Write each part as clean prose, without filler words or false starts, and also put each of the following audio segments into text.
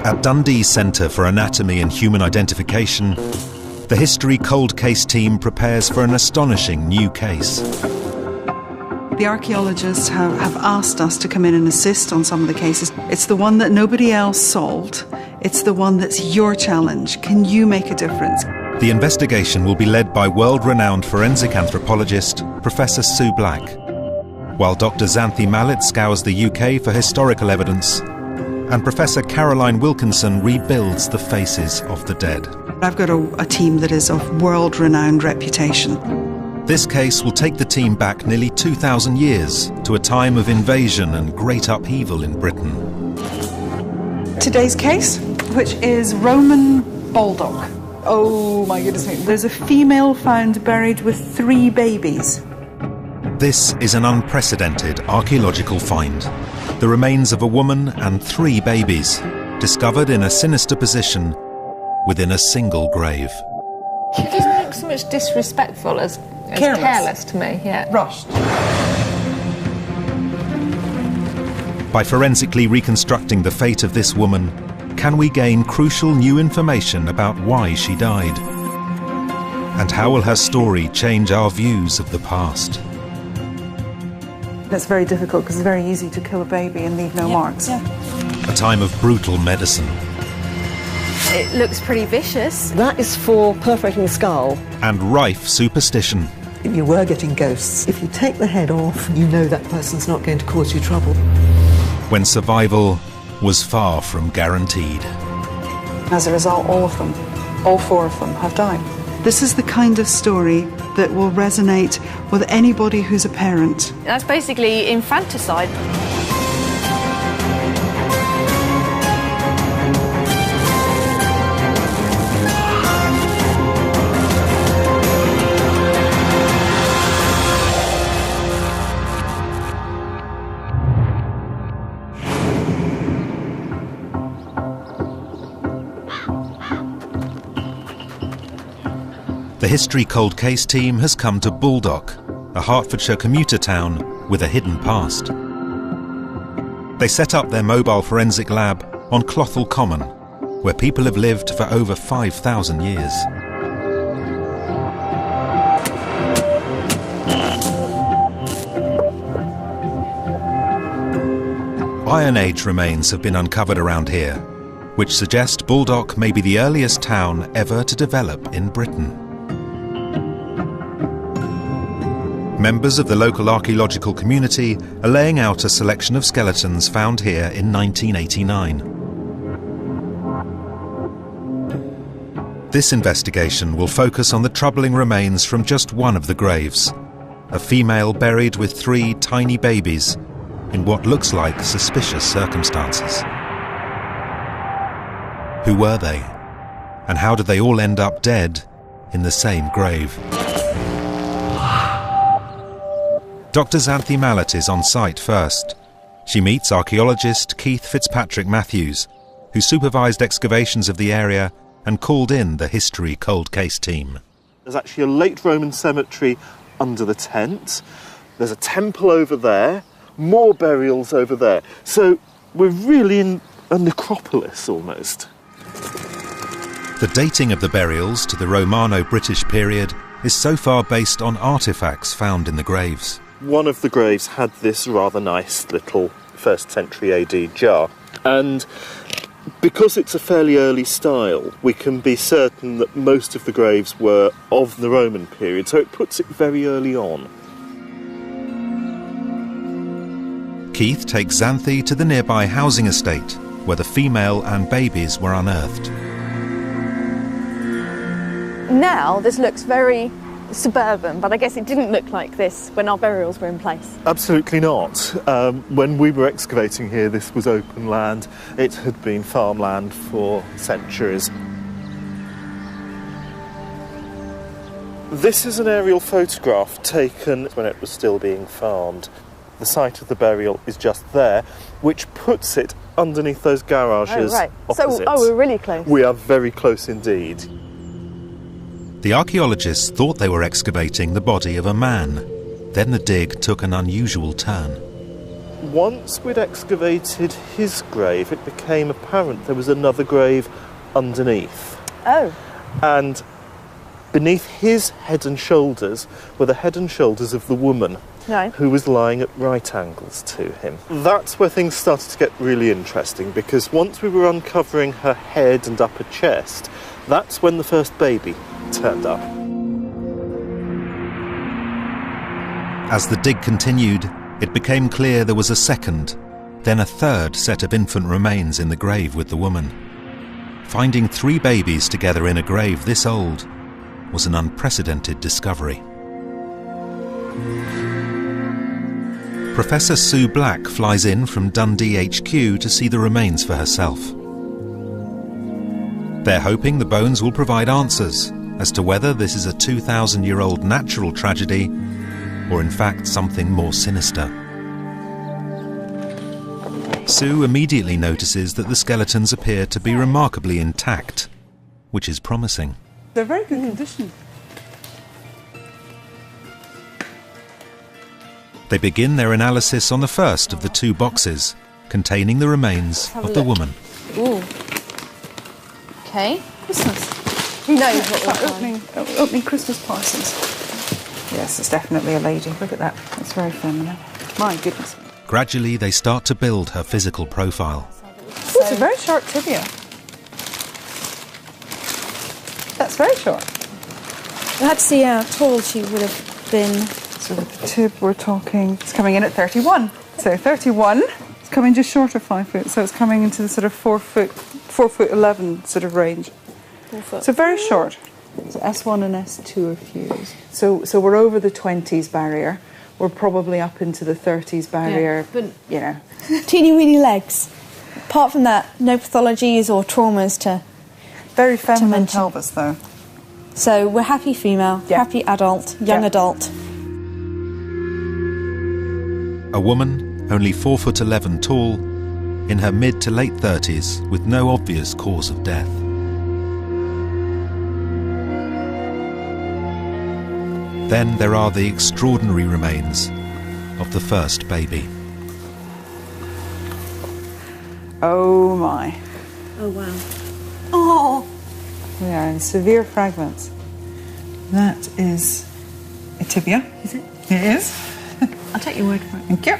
At Dundee Centre for Anatomy and Human Identification, the History Cold Case team prepares for an astonishing new case. The archaeologists have asked us to come in and assist on some of the cases. It's the one that nobody else solved. It's the one that's your challenge. Can you make a difference? The investigation will be led by world-renowned forensic anthropologist Professor Sue Black, while Dr. Xanthi Mallet scours the UK for historical evidence, and Professor Caroline Wilkinson rebuilds the faces of the dead. I've got a team that is of world-renowned reputation. This case will take the team back nearly 2,000 years to a time of invasion and great upheaval in Britain. Today's case, which is Roman Baldock. Oh my goodness me. There's a female found buried with 3 babies. This is an unprecedented archaeological find. The remains of a woman and 3 babies, discovered in a sinister position within a single grave. It doesn't look so much disrespectful as careless to me, yeah. Rushed. By forensically reconstructing the fate of this woman, can we gain crucial new information about why she died? And how will her story change our views of the past? It's very difficult because it's very easy to kill a baby and leave no marks. A time of brutal medicine. It looks pretty vicious. That is for perforating the skull. And rife superstition. If you were getting ghosts, if you take the head off, you know that person's not going to cause you trouble. When survival was far from guaranteed. As a result, all 4 of them have died. This is the kind of story that will resonate with anybody who's a parent. That's basically infanticide. The History Cold Case team has come to Baldock, a Hertfordshire commuter town with a hidden past. They set up their mobile forensic lab on Clothall Common, where people have lived for over 5,000 years. Iron Age remains have been uncovered around here, which suggest Baldock may be the earliest town ever to develop in Britain. Members of the local archaeological community are laying out a selection of skeletons found here in 1989. This investigation will focus on the troubling remains from just one of the graves, a female buried with 3 tiny babies in what looks like suspicious circumstances. Who were they? And how did they all end up dead in the same grave? Dr. Xanthi Mallet is on site first. She meets archaeologist Keith Fitzpatrick Matthews, who supervised excavations of the area and called in the History Cold Case team. There's actually a late Roman cemetery under the tent. There's a temple over there, more burials over there. So we're really in a necropolis almost. The dating of the burials to the Romano-British period is so far based on artefacts found in the graves. One of the graves had this rather nice little 1st century AD jar, and because it's a fairly early style, we can be certain that most of the graves were of the Roman period, so it puts it very early on. Keith takes Xanthi to the nearby housing estate, where the female and babies were unearthed. Now this looks very suburban, but I guess it didn't look like this when our burials were in place. Absolutely not. When we were excavating here, this was open land. It had been farmland for centuries. This is an aerial photograph taken when it was still being farmed. The site of the burial is just there, which puts it underneath those garages. Oh, right. Opposite. So, we're really close. We are very close indeed. The archaeologists thought they were excavating the body of a man. Then the dig took an unusual turn. once we'd excavated his grave, it became apparent there was another grave underneath. Oh. And beneath his head and shoulders were the head and shoulders of the woman Right. who was lying at right angles to him. That's where things started to get really interesting, because once we were uncovering her head and upper chest, that's when the first baby turned up. As the dig continued, it became clear there was a second, then a third set of infant remains in the grave with the woman. Finding 3 babies together in a grave this old was an unprecedented discovery. Professor Sue Black flies in from Dundee HQ to see the remains for herself. They're hoping the bones will provide answers as to whether this is a 2,000-year-old natural tragedy or in fact something more sinister. Sue immediately notices that the skeletons appear to be remarkably intact, which is promising. They're very good condition. They begin their analysis on the first of the 2 boxes containing the remains of the woman. Ooh. Okay. Christmas. Who knows what we're Opening Christmas parcels. Yes, it's definitely a lady. Look at that. It's very feminine. My goodness. Gradually, they start to build her physical profile. It's a very short tibia. That's very short. We'll have to see how tall she would have been. So with the tib, we're talking, it's coming in at 31. So 31, it's coming just short of 5 foot. So it's coming into the sort of 4 foot 11 sort of range. 4 foot. So very short. So S1 and S2 are fused. So we're over the 20s barrier. We're probably up into the 30s barrier. Yeah, but you know. teeny weeny legs. Apart from that, no pathologies or traumas to. Very feminine mention. pelvis though. So we're happy female, Yeah. happy adult, young Yeah. adult. A woman, only 4'11" tall, in her mid to late 30s, with no obvious cause of death. Then there are the extraordinary remains of the first baby. Oh my. Oh wow. Oh! We are in severe fragments. That is a tibia. Is it? It is. I'll take your word for it. Thank you.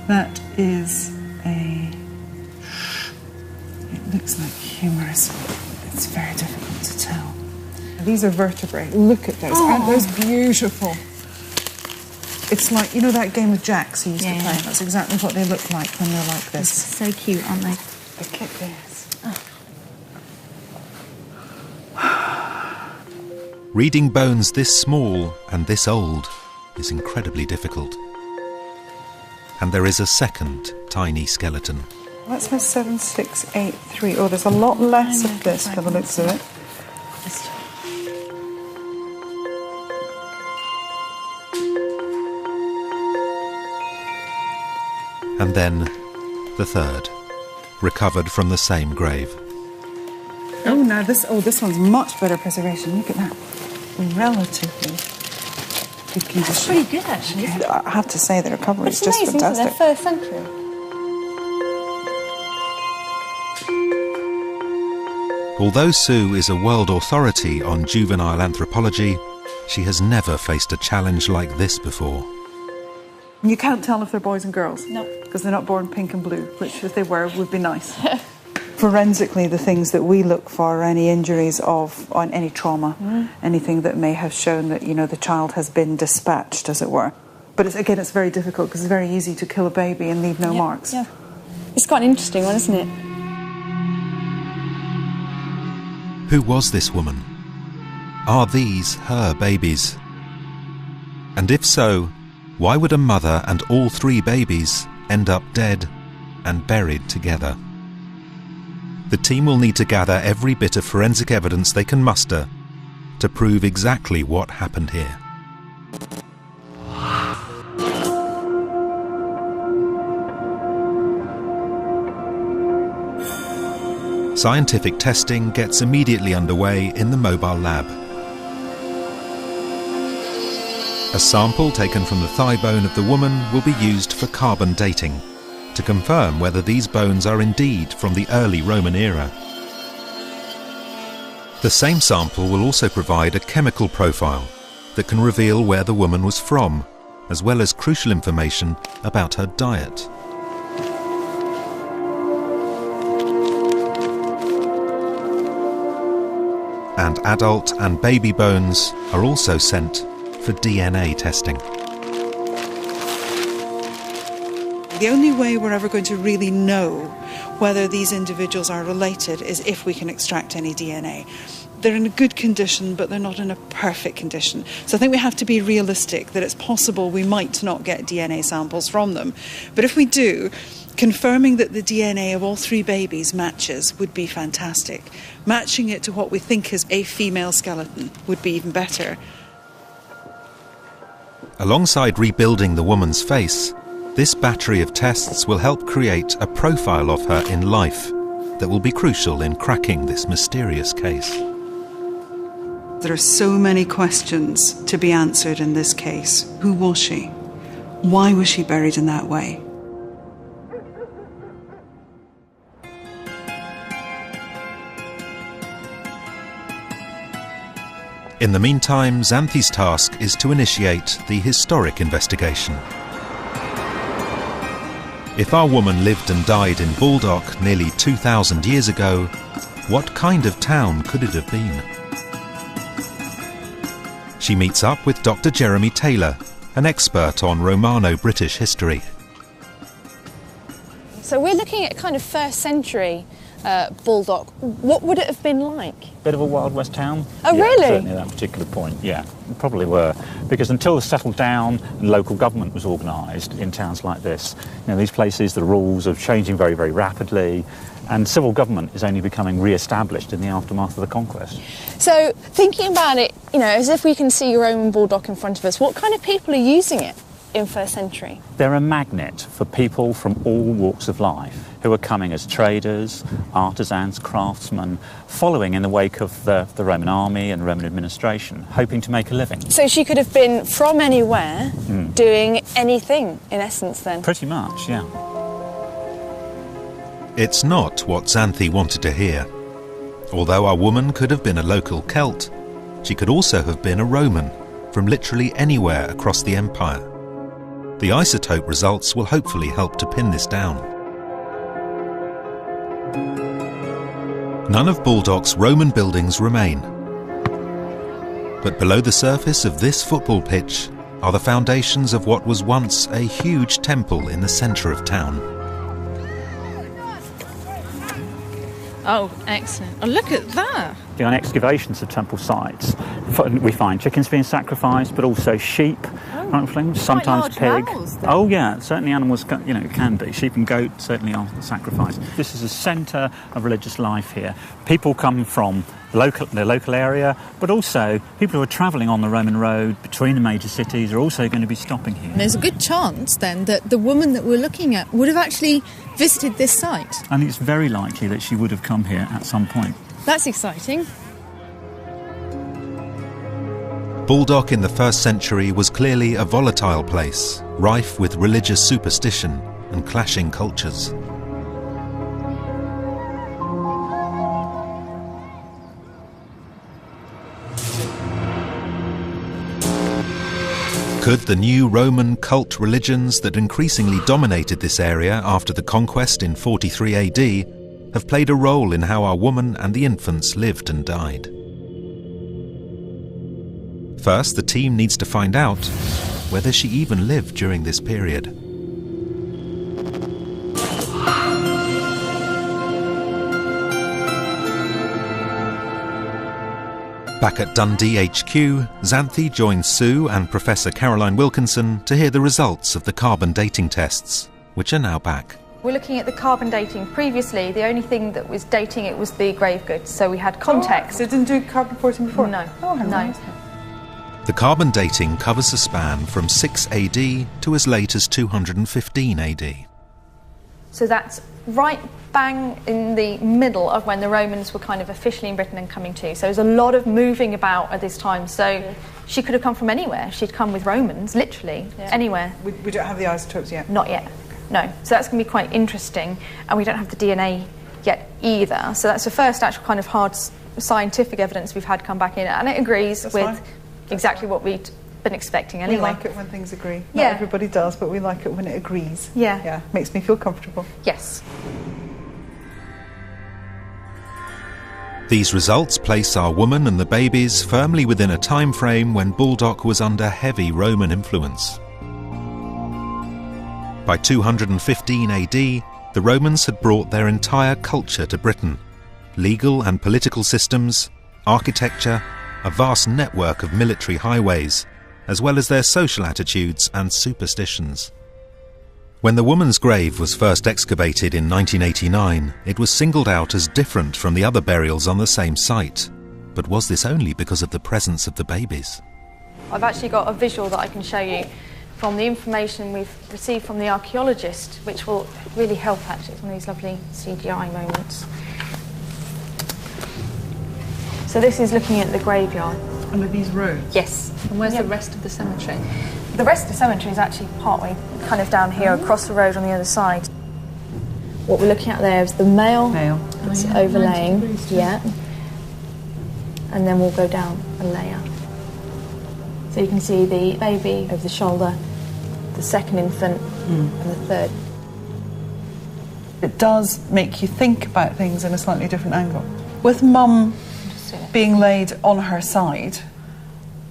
That is a... It looks like humerus. It's very difficult to tell. These are vertebrae. Look at those. Aren't those beautiful? It's like, you know that game of jacks you used to play? That's exactly what they look like when they're like this. So cute, aren't they? Look at this. Reading bones this small and this old is incredibly difficult. And there is a second tiny skeleton. That's my 7683. Oh, there's a lot less of this by the looks of it. And then the third, recovered from the same grave. Oh, now this one's much better preservation. Look at that. Relatively good condition. That's pretty good, actually. I have to say the recovery is It's just amazing, fantastic. isn't it? 1st century. Although Sue is a world authority on juvenile anthropology, she has never faced a challenge like this before. You can't tell if they're boys and girls. No. Because they're not born pink and blue, which if they were would be nice. Forensically, the things that we look for are any injuries on any trauma, anything that may have shown that, you know, the child has been dispatched, as it were. But it's very difficult because it's very easy to kill a baby and leave no marks. Yeah. It's quite an interesting one, isn't it? Who was this woman? Are these her babies? And if so, why would a mother and all 3 babies end up dead and buried together? The team will need to gather every bit of forensic evidence they can muster to prove exactly what happened here. Scientific testing gets immediately underway in the mobile lab. A sample taken from the thigh bone of the woman will be used for carbon dating to confirm whether these bones are indeed from the early Roman era. The same sample will also provide a chemical profile that can reveal where the woman was from, as well as crucial information about her diet. And adult and baby bones are also sent for DNA testing. The only way we're ever going to really know whether these individuals are related is if we can extract any DNA. They're in a good condition, but they're not in a perfect condition. So I think we have to be realistic that it's possible we might not get DNA samples from them. But if we do, confirming that the DNA of all 3 babies matches would be fantastic. Matching it to what we think is a female skeleton would be even better. Alongside rebuilding the woman's face, this battery of tests will help create a profile of her in life that will be crucial in cracking this mysterious case. There are so many questions to be answered in this case. Who was she? Why was she buried in that way? In the meantime, Xanthi's task is to initiate the historic investigation. If our woman lived and died in Baldock nearly 2,000 years ago, what kind of town could it have been? She meets up with Dr. Jeremy Taylor, an expert on Romano-British history. So we're looking at kind of 1st century Baldock. What would it have been like? Bit of a Wild West town. Oh, yeah, really? Certainly at that particular point, yeah. Probably were. Because until they settled down and local government was organised in towns like this, these places, the rules are changing very, very rapidly, and civil government is only becoming re-established in the aftermath of the conquest. So, thinking about it, as if we can see Roman Baldock in front of us, what kind of people are using it in 1st century? They're a magnet for people from all walks of life who are coming as traders, artisans, craftsmen, following in the wake of the Roman army and Roman administration, hoping to make a living. So she could have been from anywhere, doing anything, in essence, then? Pretty much, yeah. It's not what Xanthi wanted to hear. Although our woman could have been a local Celt, she could also have been a Roman, from literally anywhere across the empire. The isotope results will hopefully help to pin this down. None of Baldock's Roman buildings remain. But below the surface of this football pitch are the foundations of what was once a huge temple in the centre of town. Oh, excellent. Oh, look at that. On excavations of temple sites, we find chickens being sacrificed, but also sheep, sometimes pig. Oh yeah, certainly animals, can be. Sheep and goat certainly are sacrificed. This is a centre of religious life here. People come from the local area, but also people who are travelling on the Roman road between the major cities are also going to be stopping here. And there's a good chance then that the woman that we're looking at would have actually visited this site. And it's very likely that she would have come here at some point. That's exciting. Baldock in the 1st century was clearly a volatile place, rife with religious superstition and clashing cultures. Could the new Roman cult religions that increasingly dominated this area after the conquest in 43 AD have played a role in how our woman and the infants lived and died? First, the team needs to find out whether she even lived during this period. Back at Dundee HQ, Xanthi joins Sue and Professor Caroline Wilkinson to hear the results of the carbon dating tests, which are now back. We're looking at the carbon dating. Previously, the only thing that was dating it was the grave goods, so we had context. They didn't do carbon 14 before? No. Oh, no. The carbon dating covers a span from 6 AD to as late as 215 AD. So that's right bang in the middle of when the Romans were kind of officially in Britain and coming to. So there's a lot of moving about at this time. So she could have come from anywhere. She'd come with Romans, literally, anywhere. We don't have the isotopes yet? Not yet, no. So that's going to be quite interesting. And we don't have the DNA yet either. So that's the first actual kind of hard scientific evidence we've had come back in. And it agrees with exactly what we'd been expecting anyway. We like it when things agree. Not everybody does, but we like it when it agrees. Yeah, makes me feel comfortable. Yes. These results place our woman and the babies firmly within a time frame when Baldock was under heavy Roman influence. By 215 AD, the Romans had brought their entire culture to Britain: legal and political systems, architecture, a vast network of military highways, as well as their social attitudes and superstitions. When the woman's grave was first excavated in 1989, it was singled out as different from the other burials on the same site. But was this only because of the presence of the babies? I've actually got a visual that I can show you from the information we've received from the archaeologist, which will really help actually. It's one of these lovely CGI moments. So this is looking at the graveyard. Under these roads? Yes. And where's the rest of the cemetery? The rest of the cemetery is actually partway kind of down here across the road on the other side. What we're looking at there is the male that's overlaying, and then we'll go down a layer. So you can see the baby over the shoulder, the second infant, and the third. It does make you think about things in a slightly different angle. With Mum being laid on her side,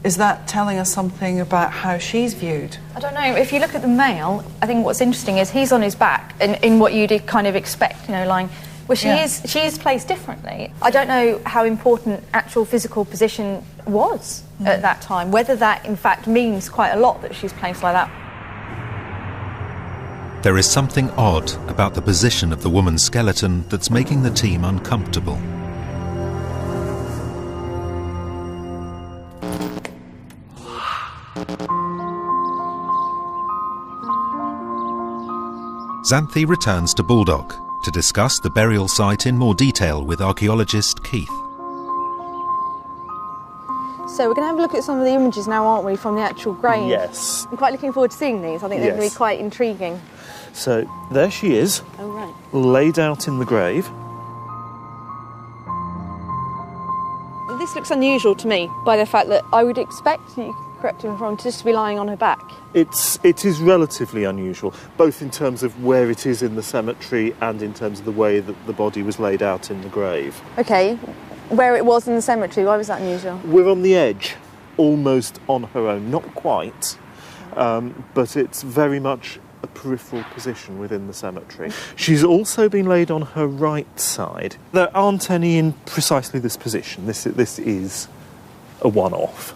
is that telling us something about how she's viewed? I don't know. If you look at the male, I think what's interesting is he's on his back in what you'd kind of expect, you know, lying. Well, she is placed differently. I don't know how important actual physical position was at that time, whether that in fact means quite a lot that she's placed like that. There is something odd about the position of the woman's skeleton that's making the team uncomfortable. Xanthi returns to Baldock to discuss the burial site in more detail with archaeologist Keith. So we're going to have a look at some of the images now, aren't we, from the actual grave? Yes. I'm quite looking forward to seeing these. I think they're going to be quite intriguing. So there she is, laid out in the grave. This looks unusual to me by the fact that I would expect, you correct me if I'm wrong, just to be lying on her back. It is relatively unusual, both in terms of where it is in the cemetery and in terms of the way that the body was laid out in the grave. OK, where it was in the cemetery, why was that unusual? We're on the edge, almost on her own, not quite, but it's very much a peripheral position within the cemetery. She's also been laid on her right side. There aren't any in precisely this position. This is a one-off.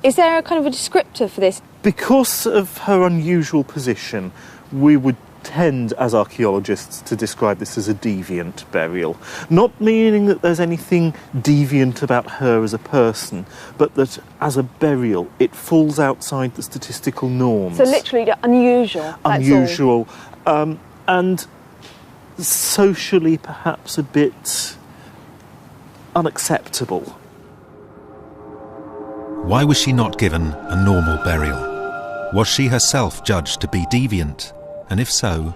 Is there a kind of a descriptor for this? Because of her unusual position, we would tend, as archaeologists, to describe this as a deviant burial. Not meaning that there's anything deviant about her as a person, but that as a burial, it falls outside the statistical norms. So literally unusual. Unusual, and socially perhaps a bit unacceptable. Why was she not given a normal burial? Was she herself judged to be deviant? And if so,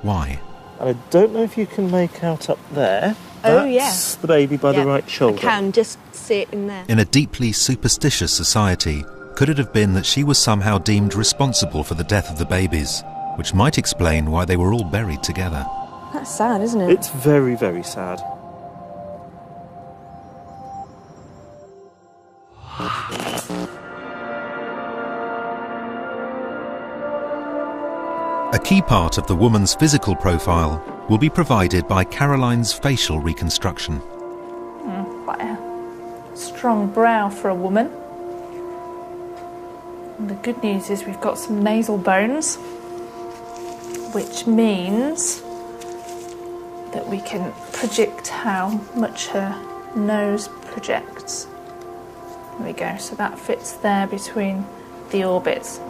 why? I don't know if you can make out up there. That's the baby by the right shoulder. I can just see it in there. In a deeply superstitious society, could it have been that she was somehow deemed responsible for the death of the babies, which might explain why they were all buried together? That's sad, isn't it? It's very, very sad. A key part of the woman's physical profile will be provided by Caroline's facial reconstruction. Quite a strong brow for a woman. And the good news is we've got some nasal bones, which means that we can predict how much her nose projects. There we go, so that fits there between the orbits.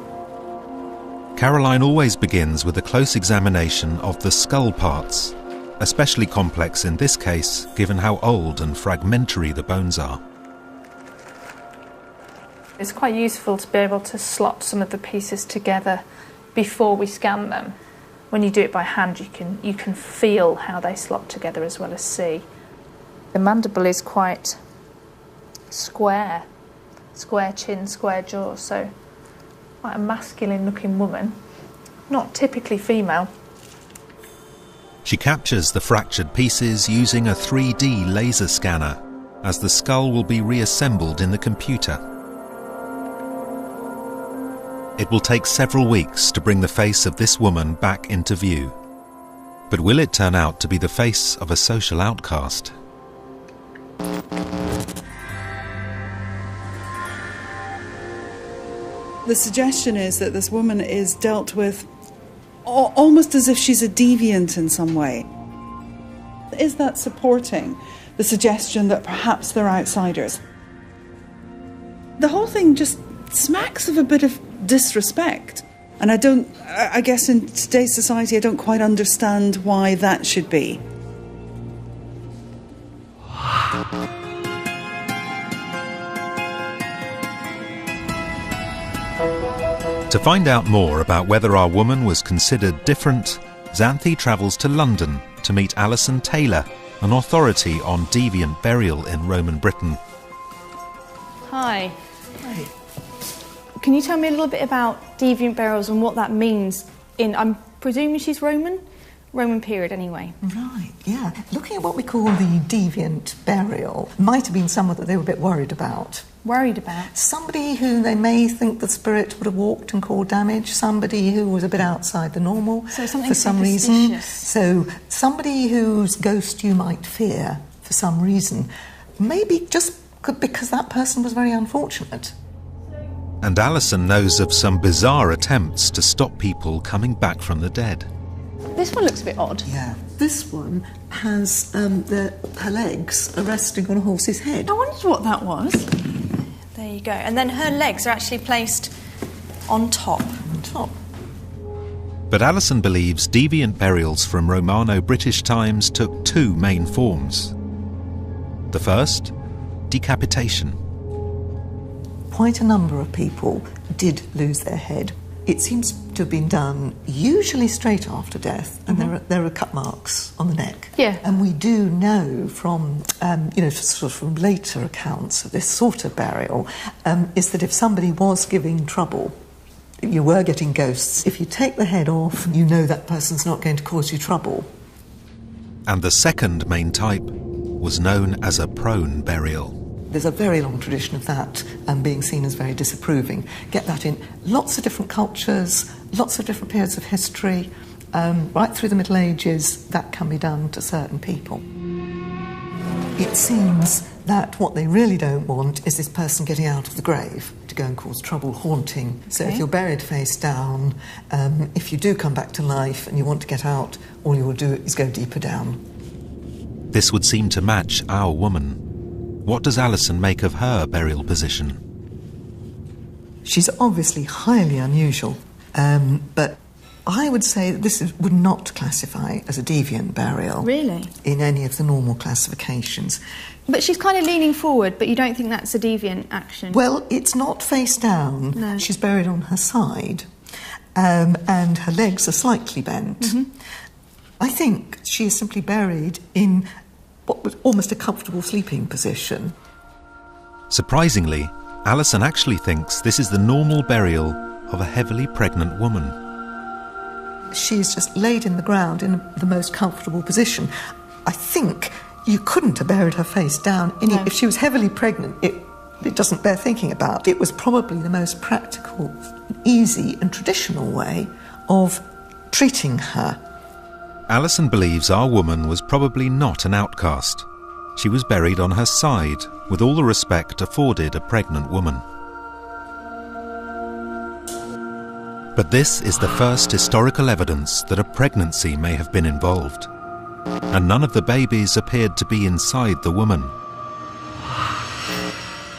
Caroline always begins with a close examination of the skull parts, especially complex in this case, given how old and fragmentary the bones are. It's quite useful to be able to slot some of the pieces together before we scan them. When you do it by hand, you can feel how they slot together as well as see. The mandible is quite square chin, square jaw, so quite a masculine-looking woman, not typically female. She captures the fractured pieces using a 3D laser scanner, as the skull will be reassembled in the computer. It will take several weeks to bring the face of this woman back into view. But will it turn out to be the face of a social outcast? The suggestion is that this woman is dealt with almost as if she's a deviant in some way. Is that supporting the suggestion that perhaps they're outsiders? The whole thing just smacks of a bit of disrespect. And I guess in today's society, I don't quite understand why that should be. To find out more about whether our woman was considered different, Xanthi travels to London to meet Alison Taylor, an authority on deviant burial in Roman Britain. Hi. Hi. Can you tell me a little bit about deviant burials and what that means? I'm presuming she's Roman period anyway. Right, yeah. Looking at what we call the deviant burial, might have been someone that they were a bit worried about. Worried about? Somebody who they may think the spirit would have walked and caused damage, somebody who was a bit outside the normal so something for some reason. Superstitious. So somebody whose ghost you might fear for some reason, maybe just because that person was very unfortunate. And Alison knows of some bizarre attempts to stop people coming back from the dead. This one looks a bit odd. Yeah. This one has her legs are resting on a horse's head. I wondered what that was. There you go. And then her legs are actually placed on top. On top. But Alison believes deviant burials from Romano-British times took two main forms. The first, decapitation. Quite a number of people did lose their head. It seems to have been done usually straight after death, and there are cut marks on the neck. Yeah. And we do know from, sort of from later accounts of this sort of burial, is that if somebody was giving trouble, you were getting ghosts, if you take the head off, you know that person's not going to cause you trouble. And the second main type was known as a prone burial. There's a very long tradition of that being seen as very disapproving. Get that in lots of different cultures, lots of different periods of history, right through the Middle Ages, that can be done to certain people. It seems that what they really don't want is this person getting out of the grave to go and cause trouble haunting. So if you're buried face down, if you do come back to life and you want to get out, all you will do is go deeper down. This would seem to match our woman. What does Alison make of her burial position? She's obviously highly unusual, but I would say that this would not classify as a deviant burial. Really? In any of the normal classifications. But she's kind of leaning forward, but you don't think that's a deviant action? Well, it's not face down. No. She's buried on her side, and her legs are slightly bent. Mm-hmm. I think she is simply buried in what was almost a comfortable sleeping position. Surprisingly, Alison actually thinks this is the normal burial of a heavily pregnant woman. She's just laid in the ground in the most comfortable position. I think you couldn't have buried her face down. No. If she was heavily pregnant, it doesn't bear thinking about. It was probably the most practical, easy and traditional way of treating her. Alison believes our woman was probably not an outcast. She was buried on her side, with all the respect afforded a pregnant woman. But this is the first historical evidence that a pregnancy may have been involved, and none of the babies appeared to be inside the woman.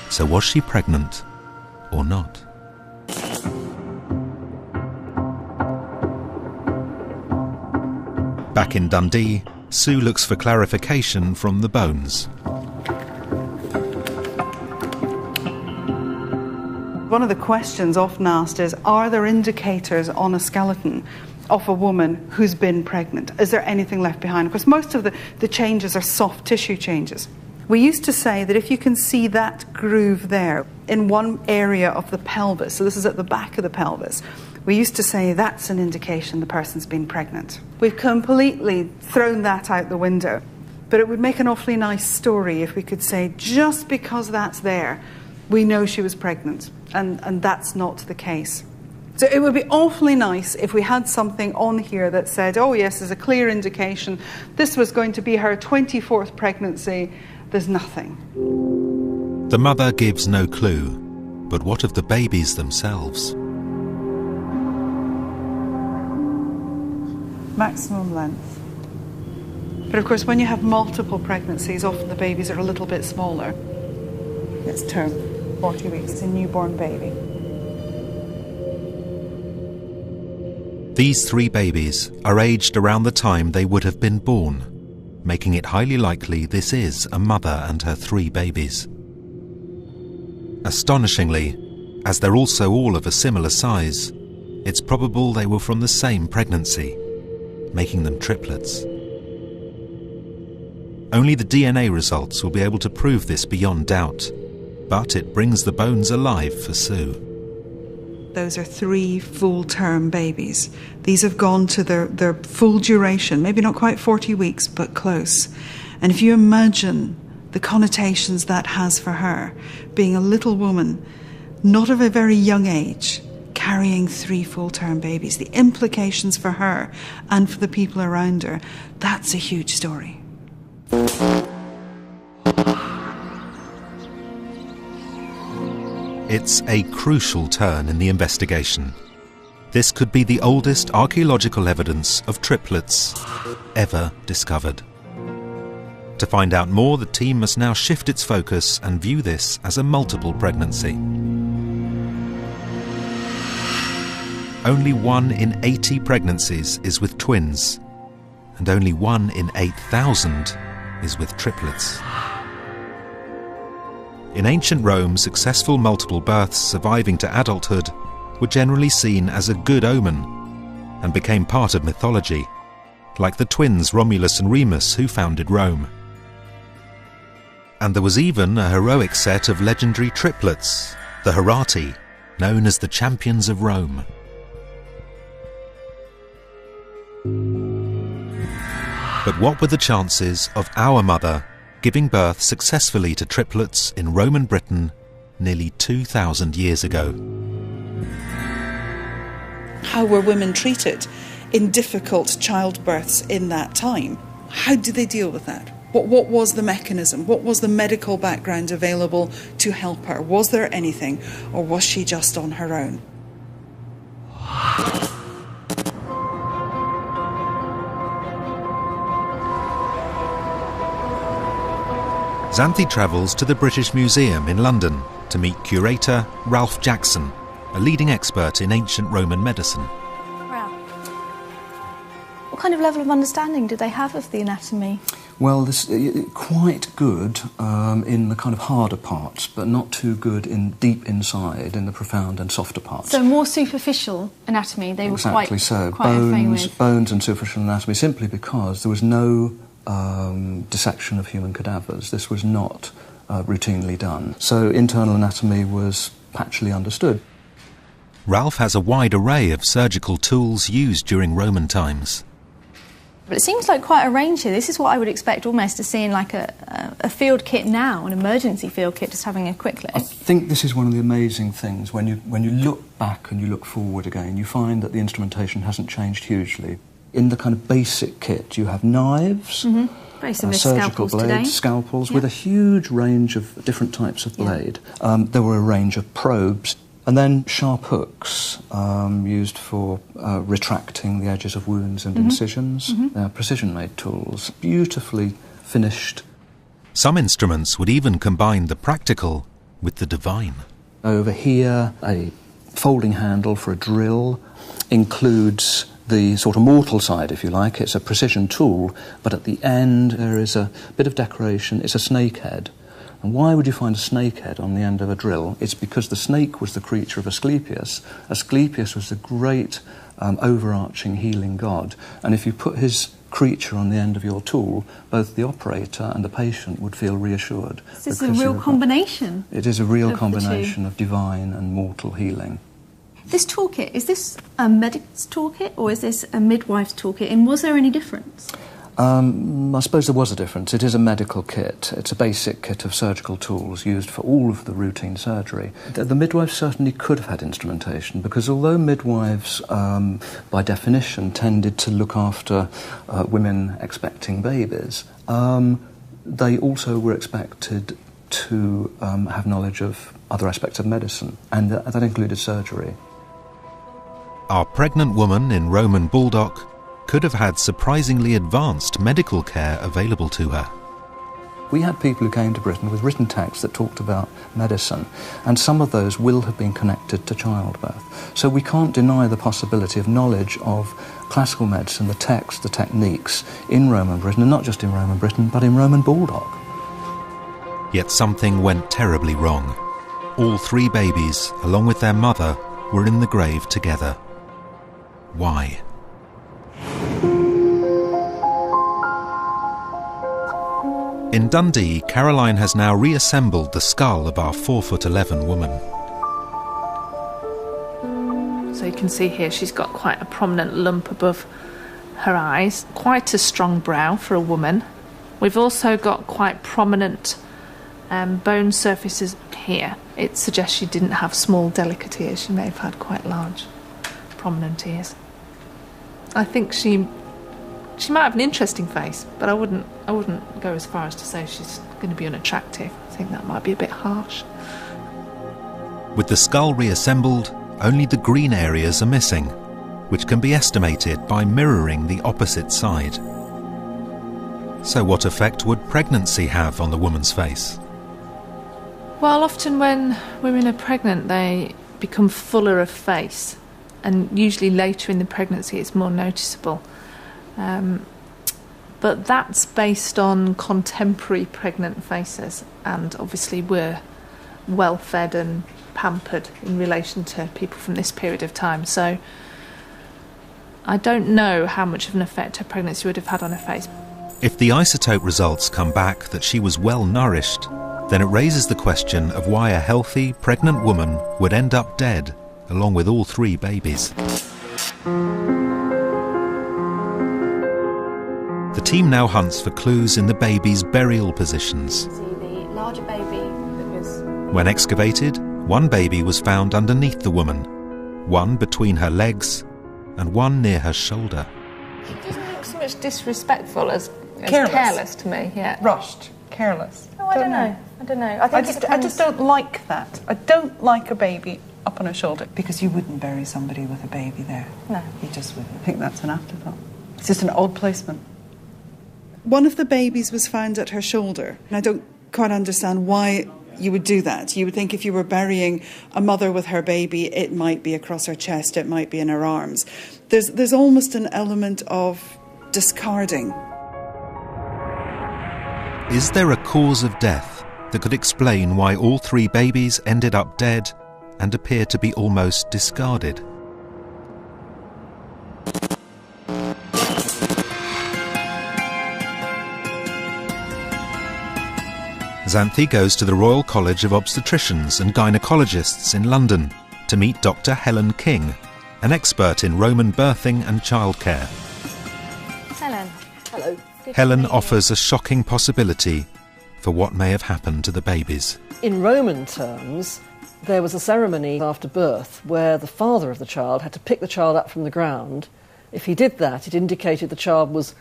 So was she pregnant or not? Back in Dundee, Sue looks for clarification from the bones. One of the questions often asked is, are there indicators on a skeleton of a woman who's been pregnant? Is there anything left behind? Of course, most of the changes are soft tissue changes. We used to say that if you can see that groove there in one area of the pelvis, so this is at the back of the pelvis, we used to say that's an indication the person's been pregnant. We've completely thrown that out the window. But it would make an awfully nice story if we could say, just because that's there, we know she was pregnant. And that's not the case. So it would be awfully nice if we had something on here that said, oh yes, there's a clear indication this was going to be her 24th pregnancy. There's nothing. The mother gives no clue, but what of the babies themselves? Maximum length. But of course, when you have multiple pregnancies, often the babies are a little bit smaller. It's term, 40 weeks, it's a newborn baby. These 3 babies are aged around the time they would have been born, making it highly likely this is a mother and her 3 babies. Astonishingly, as they're also all of a similar size, it's probable they were from the same pregnancy, making them triplets. Only the DNA results will be able to prove this beyond doubt, but it brings the bones alive for Sue. Those are 3 full-term babies. These have gone to their full duration, maybe not quite 40 weeks, but close. And if you imagine the connotations that has for her, being a little woman, not of a very young age, carrying 3 full-term babies, the implications for her and for the people around her, that's a huge story. It's a crucial turn in the investigation. This could be the oldest archaeological evidence of triplets ever discovered. To find out more, the team must now shift its focus and view this as a multiple pregnancy. Only 1 in 80 pregnancies is with twins, and only 1 in 8,000 is with triplets. In ancient Rome, successful multiple births surviving to adulthood were generally seen as a good omen and became part of mythology, like the twins Romulus and Remus who founded Rome. And there was even a heroic set of legendary triplets, the Herati, known as the champions of Rome. But what were the chances of our mother giving birth successfully to triplets in Roman Britain nearly 2,000 years ago? How were women treated in difficult childbirths in that time? How did they deal with that? What was the mechanism? What was the medical background available to help her? Was there anything, or was she just on her own? Xanthi travels to the British Museum in London to meet curator Ralph Jackson, a leading expert in ancient Roman medicine. Ralph, what kind of level of understanding do they have of the anatomy? Well, this quite good in the kind of harder parts, but not too good in deep inside, in the profound and softer parts. So more superficial anatomy, they were quite bones, bones and superficial anatomy, simply because there was no dissection of human cadavers. This was not routinely done. So internal anatomy was patchily understood. Ralph has a wide array of surgical tools used during Roman times. But it seems like quite a range here. This is what I would expect almost to see in like a field kit now, an emergency field kit, just having a quick look. I think this is one of the amazing things. When you look back and you look forward again, you find that the instrumentation hasn't changed hugely. In the kind of basic kit, you have knives, surgical blades, scalpels, with a huge range of different types of blade. There were a range of probes, and then sharp hooks used for retracting the edges of wounds and incisions. Precision-made tools, beautifully finished. Some instruments would even combine the practical with the divine. Over here, a folding handle for a drill includes the sort of mortal side, if you like. It's a precision tool, but at the end there is a bit of decoration. It's a snake head. And why would you find a snake head on the end of a drill? It's because the snake was the creature of Asclepius. Asclepius was the great overarching healing god, and if you put his creature on the end of your tool, both the operator and the patient would feel reassured. This is a real combination. It is a real combination of divine and mortal healing. This toolkit, is this a medic's toolkit or is this a midwife's toolkit, and was there any difference? I suppose there was a difference. It is a medical kit. It's a basic kit of surgical tools used for all of the routine surgery. The midwives certainly could have had instrumentation, because although midwives, by definition, tended to look after women expecting babies, they also were expected to have knowledge of other aspects of medicine, and that included surgery. Our pregnant woman in Roman Baldock could have had surprisingly advanced medical care available to her. We had people who came to Britain with written texts that talked about medicine, and some of those will have been connected to childbirth. So we can't deny the possibility of knowledge of classical medicine, the texts, the techniques in Roman Britain, and not just in Roman Britain, but in Roman Baldock. Yet something went terribly wrong. All 3 babies, along with their mother, were in the grave together. Why? In Dundee, Caroline has now reassembled the skull of our 4'11" woman. So you can see here she's got quite a prominent lump above her eyes, quite a strong brow for a woman. We've also got quite prominent bone surfaces here. It suggests she didn't have small, delicate ears. She may have had quite large, prominent ears. I think she might have an interesting face, but I wouldn't go as far as to say she's going to be unattractive. I think that might be a bit harsh. With the skull reassembled, only the green areas are missing, which can be estimated by mirroring the opposite side. So what effect would pregnancy have on the woman's face? Well, often when women are pregnant, they become fuller of face, and usually later in the pregnancy it's more noticeable. But that's based on contemporary pregnant faces, and obviously we're well fed and pampered in relation to people from this period of time. So I don't know how much of an effect her pregnancy would have had on her face. If the isotope results come back that she was well nourished, then it raises the question of why a healthy, pregnant woman would end up dead, along with all 3 babies. The team now hunts for clues in the baby's burial positions. See the larger baby that was... When excavated, 1 baby was found underneath the woman, 1 between her legs, and 1 near her shoulder. It doesn't look so much disrespectful as careless to me. Yeah. Rushed, careless. Oh, I don't know. I just don't like that. I don't like a baby up on her shoulder, because you wouldn't bury somebody with a baby there. No. You just wouldn't. I think that's an afterthought. It's just an odd placement. One of the babies was found at her shoulder, and I don't quite understand why you would do that. You would think if you were burying a mother with her baby, it might be across her chest, it might be in her arms. There's almost an element of discarding. Is there a cause of death that could explain why all 3 babies ended up dead and appear to be almost discarded? Xanthi goes to the Royal College of Obstetricians and Gynecologists in London to meet Dr. Helen King, an expert in Roman birthing and childcare. Helen. Hello. Helen offers a shocking possibility for what may have happened to the babies. In Roman terms, there was a ceremony after birth where the father of the child had to pick the child up from the ground. If he did that, it indicated the child was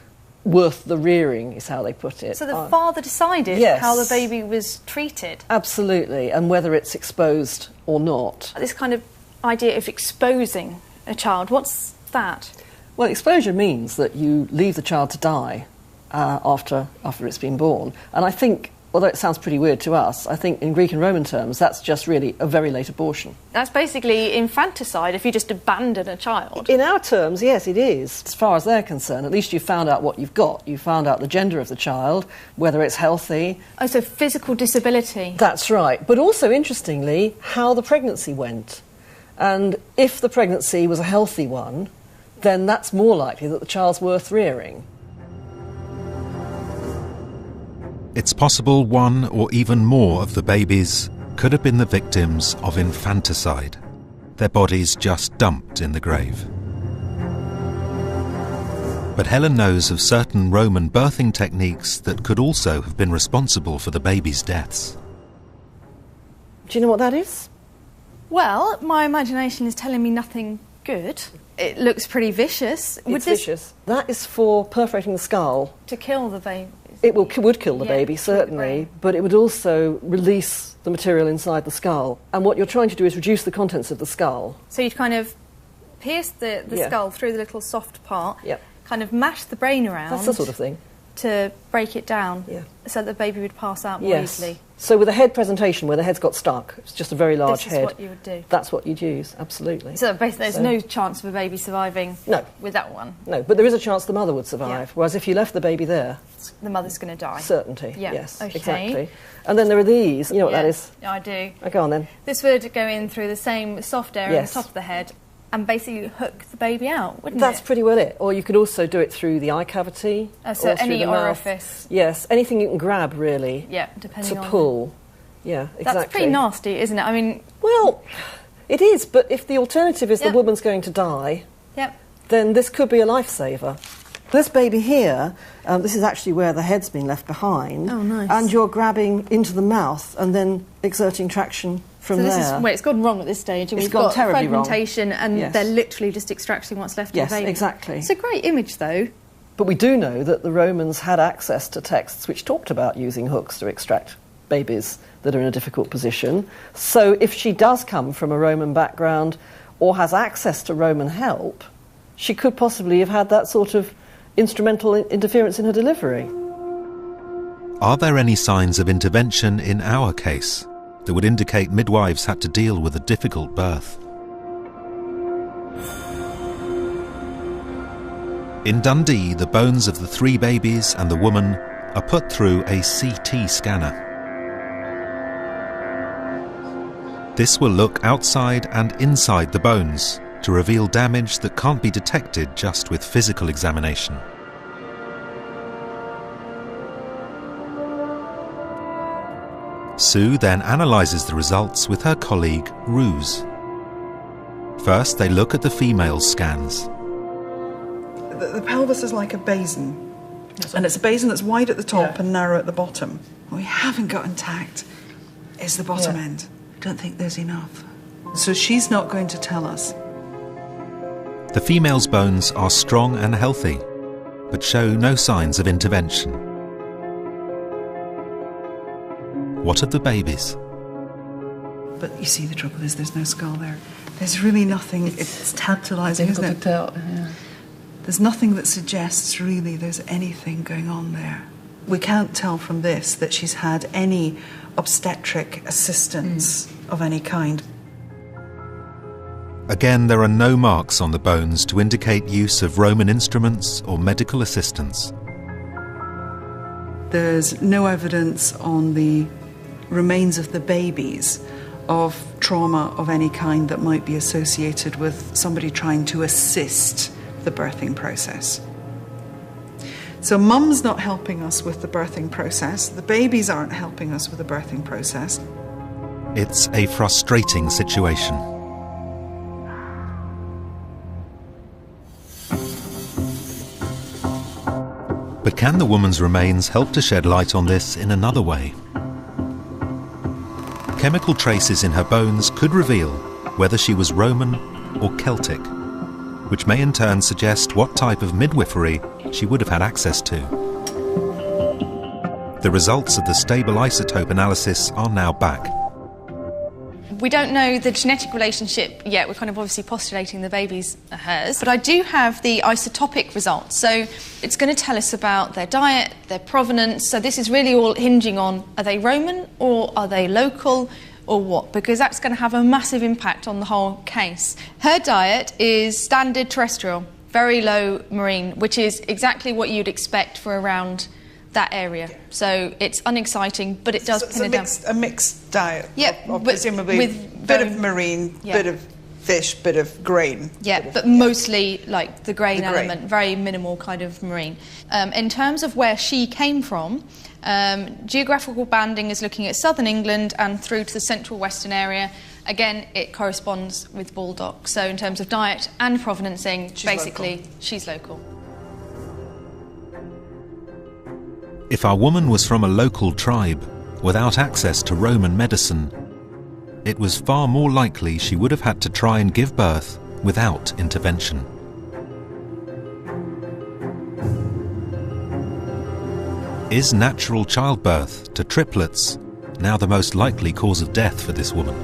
worth the rearing, is how they put it. So the father decided how the baby was treated? Absolutely, and whether it's exposed or not. This kind of idea of exposing a child, what's that? Well, exposure means that you leave the child to die after it's been born. And I think although it sounds pretty weird to us, I think in Greek and Roman terms, that's just really a very late abortion. That's basically infanticide if you just abandon a child. In our terms, yes, it is. As far as they're concerned, at least you found out what you've got. You found out the gender of the child, whether it's healthy. Oh, so physical disability. That's right. But also, interestingly, how the pregnancy went. And if the pregnancy was a healthy one, then that's more likely that the child's worth rearing. It's possible one or even more of the babies could have been the victims of infanticide, their bodies just dumped in the grave. But Helen knows of certain Roman birthing techniques that could also have been responsible for the babies' deaths. Do you know what that is? Well, my imagination is telling me nothing good. It looks pretty vicious. It's vicious. That is for perforating the skull. To kill the baby. It would kill the baby, certainly, but it would also release the material inside the skull. And what you're trying to do is reduce the contents of the skull. So you'd kind of pierce the skull through the little soft part, kind of mash the brain around. That's the sort of thing. To break it down, so the baby would pass out more easily. So with a head presentation where the head's got stuck, it's just a very large head. This is what you would do. That's what you'd use, absolutely. So basically there's no chance of a baby surviving with that one? No, but there is a chance the mother would survive, whereas if you left the baby there... The mother's going to die. Certainty, yeah. Yes, okay. Exactly. And then there are these, you know what that is? Yeah, I do. Oh, go on then. This would go in through the same soft area on the top of the head and basically hook the baby out, wouldn't That's pretty well it. Or you could also do it through the eye cavity. So or any through the orifice. Mouth. Yes, anything you can grab, really. Yeah, depending on... To pull. Yeah, exactly. That's pretty nasty, isn't it? I mean... Well, it is, but if the alternative is the woman's going to die, then this could be a lifesaver. This baby here, this is actually where the head's been left behind. Oh, nice. And you're grabbing into the mouth and then exerting traction from there. So it's gone wrong at this stage. It's gone terribly wrong. Fragmentation and they're literally just extracting what's left of the baby. Yes, exactly. It's a great image, though. But we do know that the Romans had access to texts which talked about using hooks to extract babies that are in a difficult position. So if she does come from a Roman background or has access to Roman help, she could possibly have had that sort of instrumental interference in her delivery. Are there any signs of intervention in our case that would indicate midwives had to deal with a difficult birth? In Dundee, the bones of the 3 babies and the woman are put through a CT scanner. This will look outside and inside the bones to reveal damage that can't be detected just with physical examination. Sue then analyses the results with her colleague Ruse. First, they look at the female's scans. The pelvis is like a basin, and it's a basin that's wide at the top and narrow at the bottom. What we haven't got intact is the bottom end. I don't think there's enough. So she's not going to tell us. The female's bones are strong and healthy, but show no signs of intervention. What of the babies? But you see, the trouble is there's no skull there. There's really nothing. It's tantalising, isn't it? There's nothing that suggests really there's anything going on there. We can't tell from this that she's had any obstetric assistance of any kind. Again, there are no marks on the bones to indicate use of Roman instruments or medical assistance. There's no evidence on the remains of the babies of trauma of any kind that might be associated with somebody trying to assist the birthing process. So mum's not helping us with the birthing process. The babies aren't helping us with the birthing process. It's a frustrating situation. But can the woman's remains help to shed light on this in another way? Chemical traces in her bones could reveal whether she was Roman or Celtic, which may in turn suggest what type of midwifery she would have had access to. The results of the stable isotope analysis are now back. We don't know the genetic relationship yet. We're kind of obviously postulating the babies are hers. But I do have the isotopic results. So it's going to tell us about their diet, their provenance. So this is really all hinging on, are they Roman or are they local or what? Because that's going to have a massive impact on the whole case. Her diet is standard terrestrial, very low marine, which is exactly what you'd expect for around that area. So it's unexciting, but it does pin it down. A mixed diet. Yeah, presumably with bit of marine, bit of fish, bit of grain. Yeah, but mostly like the grain element, very minimal kind of marine. In terms of where she came from, geographical banding is looking at southern England and through to the central western area. Again, it corresponds with Baldock. So in terms of diet and provenancing, she's local. If our woman was from a local tribe without access to Roman medicine, it was far more likely she would have had to try and give birth without intervention. Is natural childbirth to triplets now the most likely cause of death for this woman?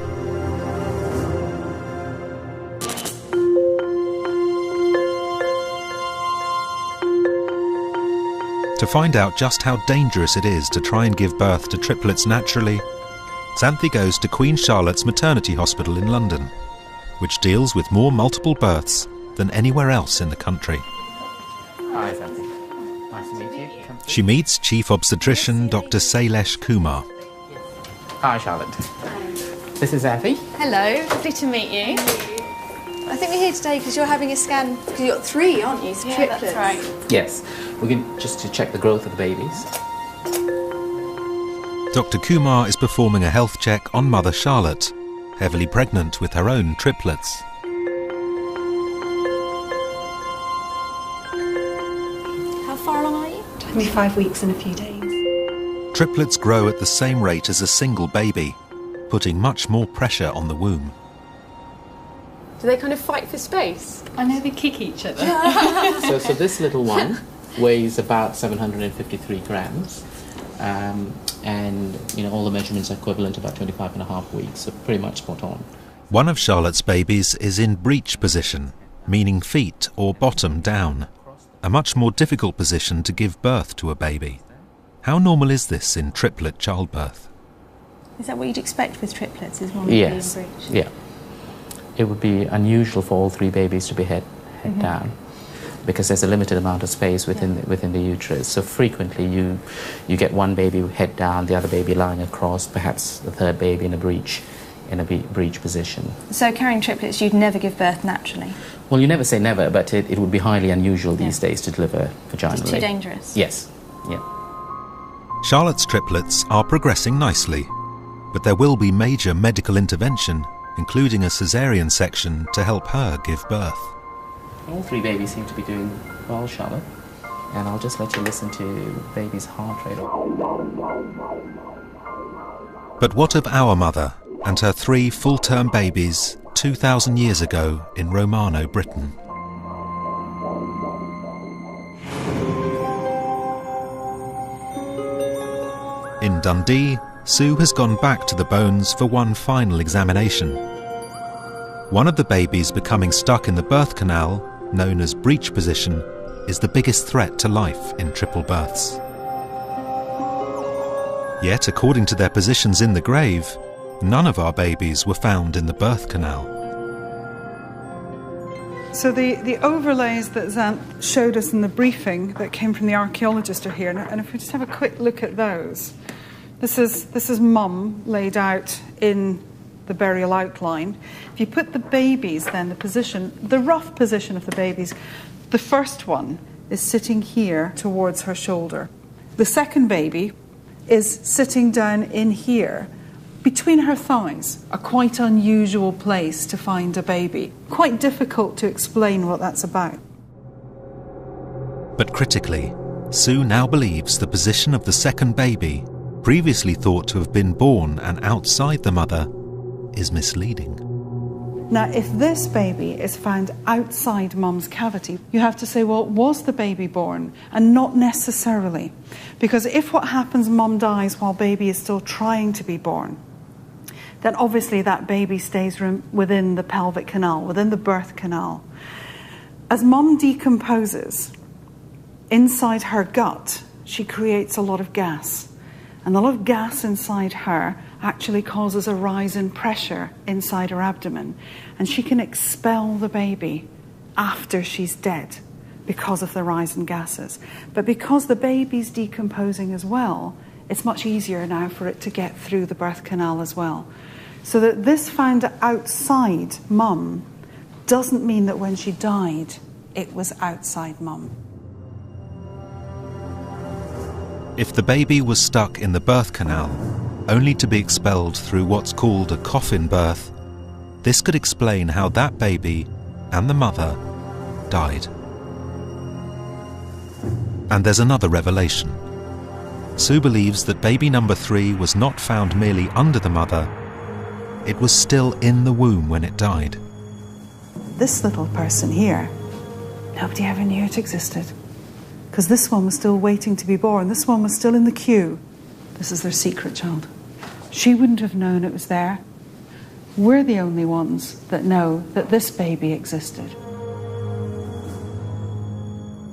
To find out just how dangerous it is to try and give birth to triplets naturally, Xanthi goes to Queen Charlotte's Maternity Hospital in London, which deals with more multiple births than anywhere else in the country. Hi, Xanthi. Nice to meet you. She meets Chief Obstetrician Dr. Sailesh Kumar. Hi, Charlotte. This is Xanthi. Hello, lovely to meet you. I think we're here today because you're having a scan. Because you've got 3, aren't you? Yeah, triplets. That's right. Yes, we're going just to check the growth of the babies. Dr. Kumar is performing a health check on Mother Charlotte, heavily pregnant with her own triplets. How far along are you? 25 weeks and a few days. Triplets grow at the same rate as a single baby, putting much more pressure on the womb. Do they kind of fight for space? I know they kick each other. So this little one weighs about 753 grams. And all the measurements are equivalent to about 25.5 weeks, so pretty much spot on. One of Charlotte's babies is in breech position, meaning feet or bottom down, a much more difficult position to give birth to a baby. How normal is this in triplet childbirth? Is that what you'd expect with triplets? Is one yes. being breech? Yeah. It would be unusual for all 3 babies to be head down, because there's a limited amount of space within the uterus. So frequently you get one baby head down, the other baby lying across, perhaps the third baby in a breech position. So carrying triplets, you'd never give birth naturally? Well, you never say never, but it would be highly unusual these days to deliver vaginally. It's too dangerous? Yes. Yeah. Charlotte's triplets are progressing nicely, but there will be major medical intervention, including a caesarean section to help her give birth. All 3 babies seem to be doing well, Charlotte. And I'll just let you listen to baby's heart rate. But what of our mother and her 3 full-term babies 2,000 years ago in Romano, Britain? In Dundee, Sue has gone back to the bones for one final examination. One of the babies becoming stuck in the birth canal, known as breech position, is the biggest threat to life in triple births. Yet, according to their positions in the grave, none of our babies were found in the birth canal. So the overlays that Xanth showed us in the briefing that came from the archaeologist are here, and if we just have a quick look at those. This is Mum laid out in the burial outline. If you put the babies, then the rough position of the babies, the first one is sitting here towards her shoulder. The second baby is sitting down in here, between her thighs, a quite unusual place to find a baby. Quite difficult to explain what that's about. But critically, Sue now believes the position of the second baby, previously thought to have been born and outside the mother, is misleading. Now, if this baby is found outside Mum's cavity, you have to say, well, was the baby born? And not necessarily. Because if what happens, Mum dies while baby is still trying to be born, then obviously that baby stays within the pelvic canal, within the birth canal. As mum decomposes, inside her gut, she creates a lot of gas. And a lot of gas inside her actually causes a rise in pressure inside her abdomen. And she can expel the baby after she's dead because of the rise in gases. But because the baby's decomposing as well, it's much easier now for it to get through the birth canal as well. So that this found outside mum doesn't mean that when she died, it was outside mum. If the baby was stuck in the birth canal, only to be expelled through what's called a coffin birth, this could explain how that baby and the mother died. And there's another revelation. Sue believes that baby number 3 was not found merely under the mother, it was still in the womb when it died. This little person here, nobody ever knew it existed. Because this one was still waiting to be born. This one was still in the queue. This is their secret child. She wouldn't have known it was there. We're the only ones that know that this baby existed.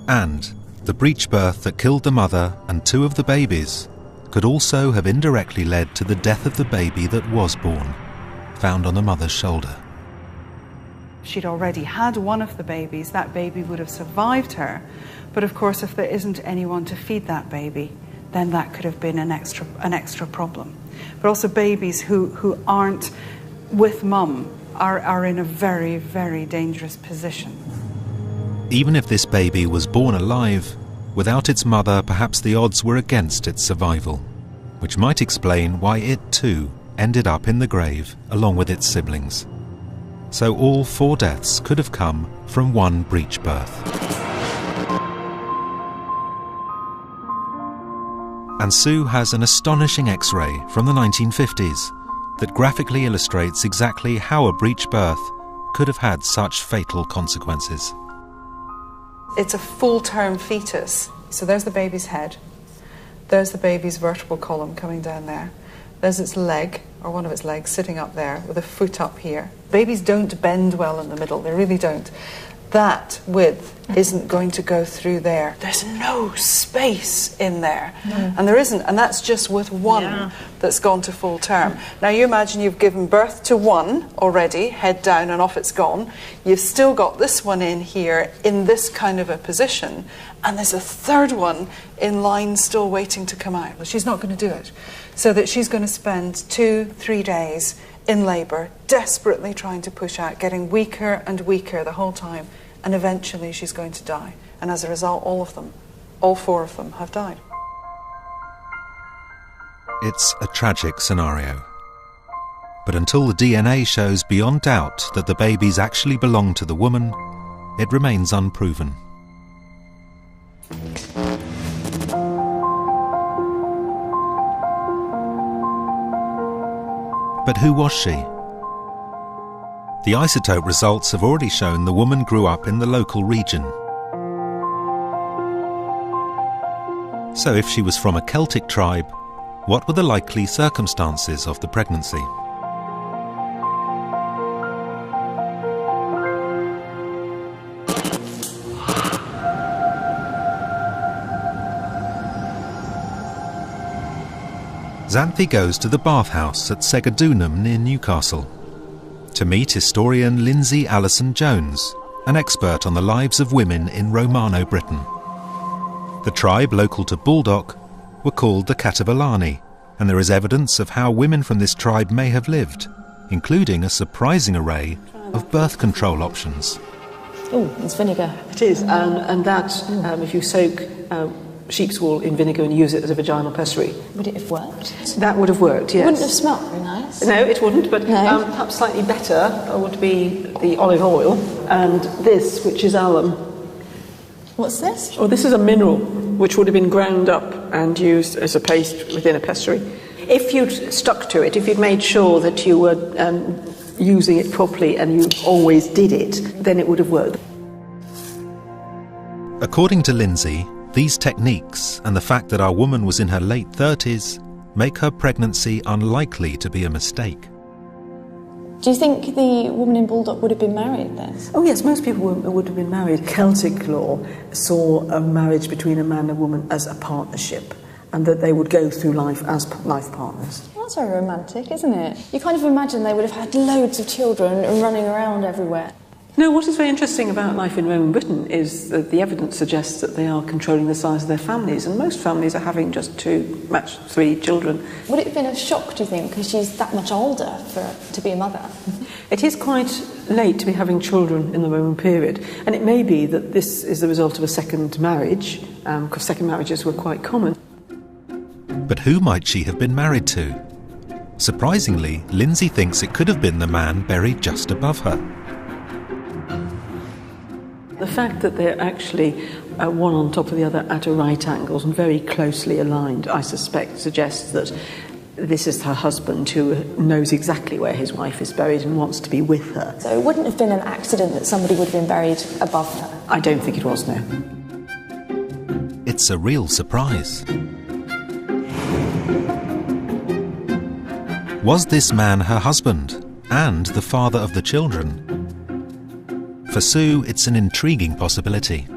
And the breech birth that killed the mother and 2 of the babies could also have indirectly led to the death of the baby that was born, found on the mother's shoulder. If she'd already had one of the babies, that baby would have survived her. But of course, if there isn't anyone to feed that baby, then that could have been an extra problem. But also babies who aren't with mum are in a very, very dangerous position. Even if this baby was born alive, without its mother, perhaps the odds were against its survival, which might explain why it too ended up in the grave along with its siblings. So all 4 deaths could have come from one breech birth. And Sue has an astonishing X-ray from the 1950s that graphically illustrates exactly how a breech birth could have had such fatal consequences. It's a full-term fetus. So there's the baby's head. There's the baby's vertebral column coming down there. There's its leg, or one of its legs, sitting up there with a foot up here. Babies don't bend well in the middle. They really don't. That width isn't going to go through there. There's no space in there. No. And there isn't. And that's just with one that's gone to full term. Now you imagine you've given birth to one already, head down and off it's gone. You've still got this one in here in this kind of a position. And there's a third one in line still waiting to come out. Well, she's not going to do it. So that she's going to spend 2-3 days in labour, desperately trying to push out, getting weaker and weaker the whole time. And eventually she's going to die. And as a result, all 4 of them have died. It's a tragic scenario. But until the DNA shows beyond doubt that the babies actually belong to the woman, it remains unproven. But who was she? The isotope results have already shown the woman grew up in the local region. So if she was from a Celtic tribe, what were the likely circumstances of the pregnancy? Xanthi goes to the bathhouse at Segadunum near Newcastle to meet historian Lindsay Allison-Jones, an expert on the lives of women in Romano Britain. The tribe local to Baldock were called the Catabalani, and there is evidence of how women from this tribe may have lived, including a surprising array of birth control options. Oh, it's vinegar. It is, and that, if you soak sheep's wool in vinegar and use it as a vaginal pessary. Would it have worked? That would have worked, yes. It wouldn't have smelled very nice. No, it wouldn't, but perhaps slightly better would be the olive oil and this, which is alum. What's this? Oh, this is a mineral which would have been ground up and used as a paste within a pessary. If you'd stuck to it, if you'd made sure that you were using it properly and you always did it, then it would have worked. According to Lindsay, these techniques and the fact that our woman was in her late 30s make her pregnancy unlikely to be a mistake. Do you think the woman in Baldock would have been married then? Oh yes, most people would have been married. Celtic law saw a marriage between a man and a woman as a partnership, and that they would go through life as life partners. Well, that's very romantic, isn't it? You kind of imagine they would have had loads of children and running around everywhere. No, what is very interesting about life in Roman Britain is that the evidence suggests that they are controlling the size of their families, and most families are having just 2, max 3 children. Would it have been a shock, do you think, because she's that much older to be a mother? It is quite late to be having children in the Roman period, and it may be that this is the result of a second marriage, because second marriages were quite common. But who might she have been married to? Surprisingly, Lindsay thinks it could have been the man buried just above her. The fact that they're actually one on top of the other at right angles and very closely aligned, I suspect, suggests that this is her husband who knows exactly where his wife is buried and wants to be with her. So it wouldn't have been an accident that somebody would have been buried above her? I don't think it was, no. It's a real surprise. Was this man her husband and the father of the children? For Sue, it's an intriguing possibility.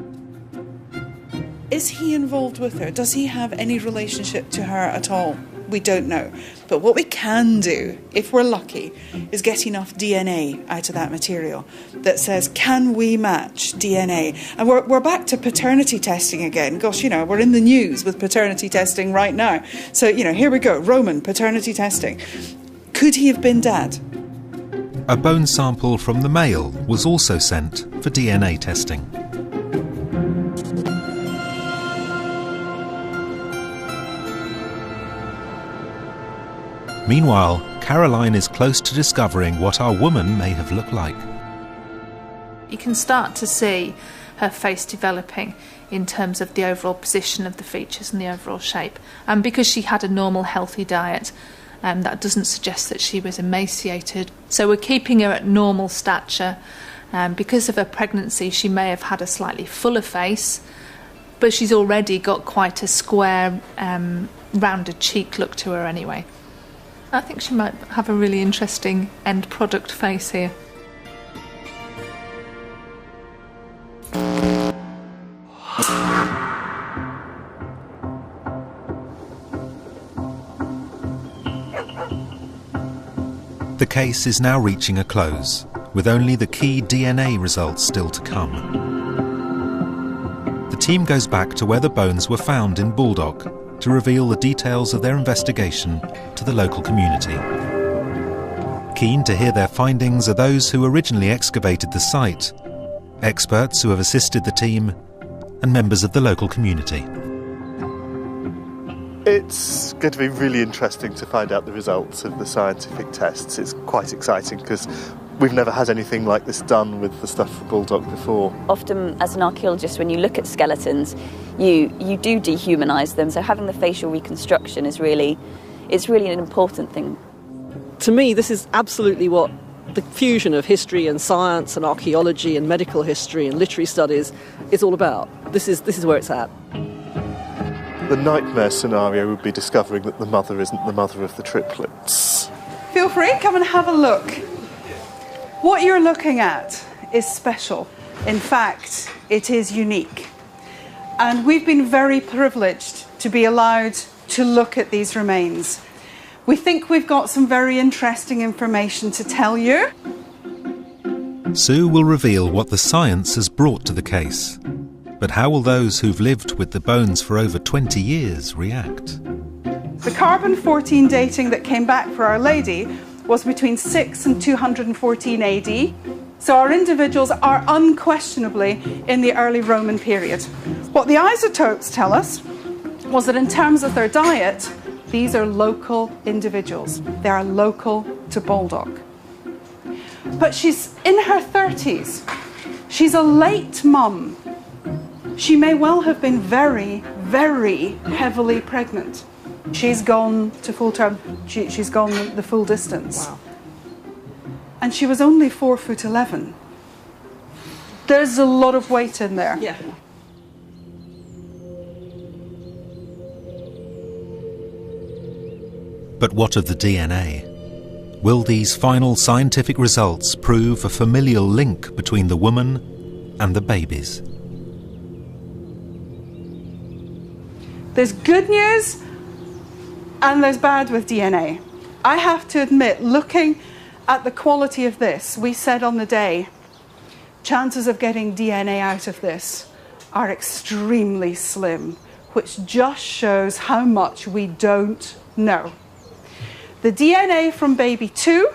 Is he involved with her? Does he have any relationship to her at all? We don't know. But what we can do, if we're lucky, is get enough DNA out of that material that says, can we match DNA? And we're back to paternity testing again. Gosh, we're in the news with paternity testing right now. So, here we go, Roman paternity testing. Could he have been dad? A bone sample from the male was also sent for DNA testing. Meanwhile, Caroline is close to discovering what our woman may have looked like. You can start to see her face developing in terms of the overall position of the features and the overall shape. And because she had a normal, healthy diet, that doesn't suggest that she was emaciated. So we're keeping her at normal stature. Because of her pregnancy, she may have had a slightly fuller face, but she's already got quite a square, rounded cheek look to her anyway. I think she might have a really interesting end product face here. The case is now reaching a close, with only the key DNA results still to come. The team goes back to where the bones were found in Baldock to reveal the details of their investigation to the local community. Keen to hear their findings are those who originally excavated the site, experts who have assisted the team, and members of the local community. It's going to be really interesting to find out the results of the scientific tests. It's quite exciting because we've never had anything like this done with the stuff from Baldock before. Often, as an archaeologist, when you look at skeletons, you do dehumanise them, so having the facial reconstruction is really an important thing. To me, this is absolutely what the fusion of history and science and archaeology and medical history and literary studies is all about. This is where it's at. The nightmare scenario would be discovering that the mother isn't the mother of the triplets. Feel free, come and have a look. What you're looking at is special. In fact, it is unique. And we've been very privileged to be allowed to look at these remains. We think we've got some very interesting information to tell you. Sue will reveal what the science has brought to the case. But how will those who've lived with the bones for over 20 years react? The carbon-14 dating that came back for Our Lady was between 6 and 214 AD. So our individuals are unquestionably in the early Roman period. What the isotopes tell us was that in terms of their diet, these are local individuals. They are local to Baldock. But she's in her 30s. She's a late mum. She may well have been very, very heavily pregnant. She's gone to full term. She's gone the full distance. Wow. And she was only 4'11". There's a lot of weight in there. Yeah. But what of the DNA? Will these final scientific results prove a familial link between the woman and the babies? There's good news and there's bad with DNA. I have to admit, looking at the quality of this, we said on the day, chances of getting DNA out of this are extremely slim, which just shows how much we don't know. The DNA from baby 2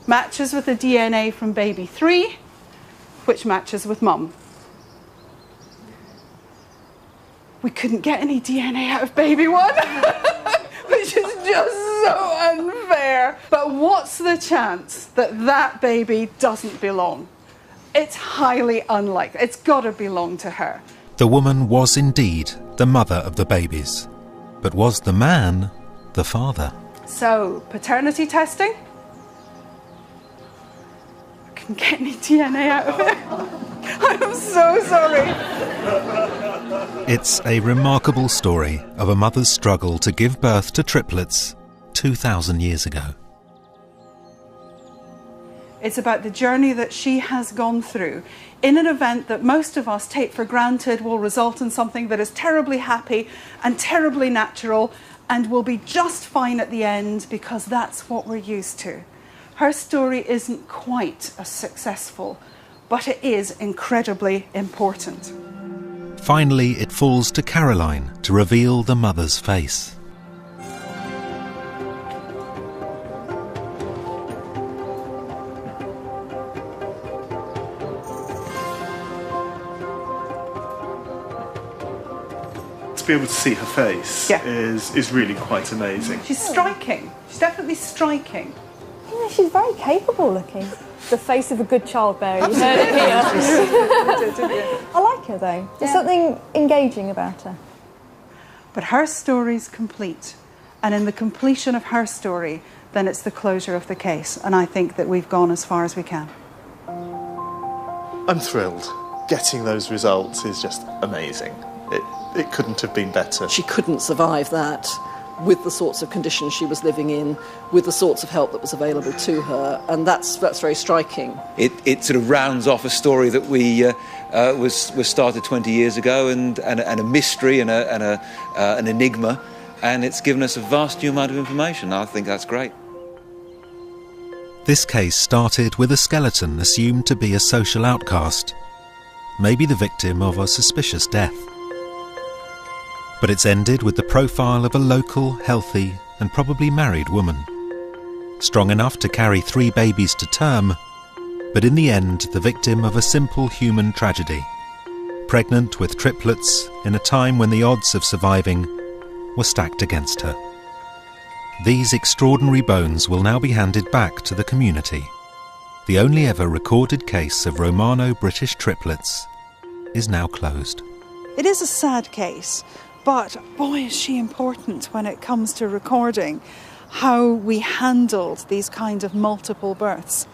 matches with the DNA from baby 3, which matches with mum. We couldn't get any DNA out of baby 1, which is just so unfair. But what's the chance that that baby doesn't belong? It's highly unlikely. It's got to belong to her. The woman was indeed the mother of the babies, but was the man the father? So, paternity testing? I couldn't get any DNA out of it. I'm so sorry. It's a remarkable story of a mother's struggle to give birth to triplets 2,000 years ago. It's about the journey that she has gone through in an event that most of us take for granted will result in something that is terribly happy and terribly natural and will be just fine at the end because that's what we're used to. Her story isn't quite as successful, but it is incredibly important. Finally, it falls to Caroline to reveal the mother's face. To be able to see her face is really quite amazing. She's striking. She's definitely striking. Yeah, she's very capable looking. The face of a good childbearer. You heard it here. I like her though. There's something engaging about her. But her story's complete. And in the completion of her story, then it's the closure of the case. And I think that we've gone as far as we can. I'm thrilled. Getting those results is just amazing. It couldn't have been better. She couldn't survive that with the sorts of conditions she was living in, with the sorts of help that was available to her, and that's very striking. It sort of rounds off a story that was started 20 years ago, and a mystery and an enigma, and it's given us a vast new amount of information. I think that's great. This case started with a skeleton assumed to be a social outcast, maybe the victim of a suspicious death. But it's ended with the profile of a local, healthy and probably married woman. Strong enough to carry 3 babies to term, but in the end the victim of a simple human tragedy. Pregnant with triplets in a time when the odds of surviving were stacked against her. These extraordinary bones will now be handed back to the community. The only ever recorded case of Romano-British triplets is now closed. It is a sad case. But boy, is she important when it comes to recording how we handled these kind of multiple births.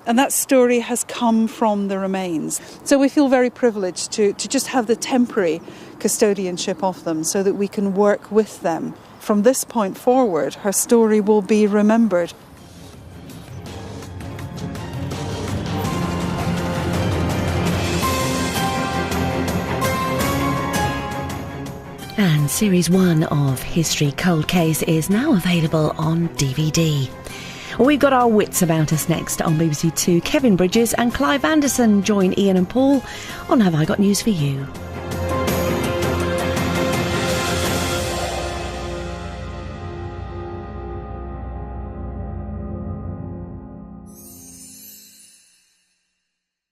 And that story has come from the remains. So we feel very privileged to just have the temporary custodianship of them so that we can work with them. From this point forward, her story will be remembered. And Series 1 of History Cold Case is now available on DVD. We've got our wits about us next on BBC Two. Kevin Bridges and Clive Anderson join Ian and Paul on Have I Got News For You.